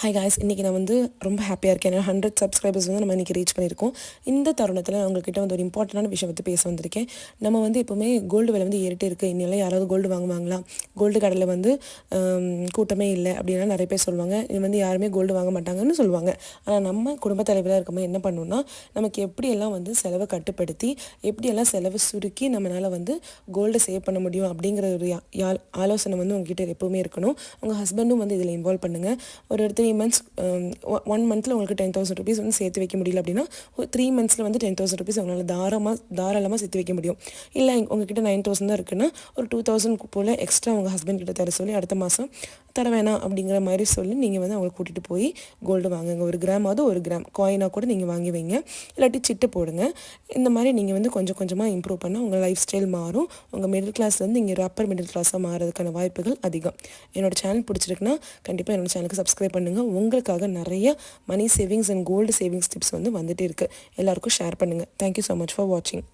Hi guys, இன்றைக்கி நான் ரொம்ப ஹாப்பியாக இருக்கேன். 100 சப்ஸ்கிரைபர்ஸ் நம்ம இன்றைக்கி ரீச் பண்ணியிருக்கோம். இந்த தருணத்தில் நான் உங்கள்கிட்ட ஒரு இம்பார்ட்டண்டான விஷயம் பேச வந்திருக்கேன். நம்ம எப்போவுமே கோல்டு விலை ஏறிட்டே இருக்குது. இன்னெல்லாம் யாராவது கோல்டு வாங்குவாங்களா? கோல்டு கடையில் கூட்டமே இல்லை அப்படின்னா நிறைய பேர் சொல்லுவாங்க. இது யாருமே கோல்டு வாங்க மாட்டாங்கன்னு சொல்லுவாங்க. ஆனால் நம்ம குடும்ப தலைவராக இருக்கும்போது என்ன பண்ணணும்னா, நமக்கு எப்படியெல்லாம் செலவை கட்டுப்படுத்தி எப்படியெல்லாம் செலவு சுருக்கி நம்மளால் கோல்டை சேவ் பண்ண முடியும் அப்படிங்கிற ஒரு ஆலோசனை உங்ககிட்ட எப்போவுமே இருக்கணும். உங்கள் ஹஸ்பண்டும் இதில் இன்வால்வ் பண்ணுங்கள். ஒரு 3 months 1 monthல் உங்களுக்கு 10,000 rupees சேர்த்து வைக்க முடியல அப்படின்னா 3 monthsல 10,000 rupees உங்களால் தாராளமாக சேர்த்து வைக்க முடியும். இல்லை உங்ககிட்ட 9,000 தான் இருக்குன்னா ஒரு 2,000 போல் எக்ஸ்ட்ரா உங்கள் ஹஸ்பண்ட் கிட்ட தர சொல்லி அடுத்த மாதம் தர வேணாம் அப்படிங்கிற மாதிரி சொல்லி நீங்கள் அவங்களை கூட்டிகிட்டு போய் கோல்டு வாங்குங்க. 1 கிராமாவது 1 கிராம் காயினாக கூட நீங்கள் வாங்கி வைங்க. இல்லாட்டி சிட்டு போடுங்க. இந்த மாதிரி நீங்கள் கொஞ்சம் கொஞ்சமாக இம்ப்ரூவ் பண்ணால் உங்கள் லைஃப் ஸ்டைல் மாறும். உங்கள் மிடில் கிளாஸ்லேருந்து இங்கே அப்பர் மிடில் கிளாஸாக மாறதுக்கான வாய்ப்புகள் அதிகம். என்னோடய சேனல் பிடிச்சிருக்குன்னா கண்டிப்பாக என்னோடய சேனலுக்கு சப்ஸ்கிரைப் பண்ணுங்கள். உங்களுக்காக நிறைய money savings and gold savings tips வந்துகிட்டே இருக்குது. எல்லாருக்கும் ஷேர் பண்ணுங்கள். தேங்க்யூ ஸோ மச் ஃபார் வாட்சிங்.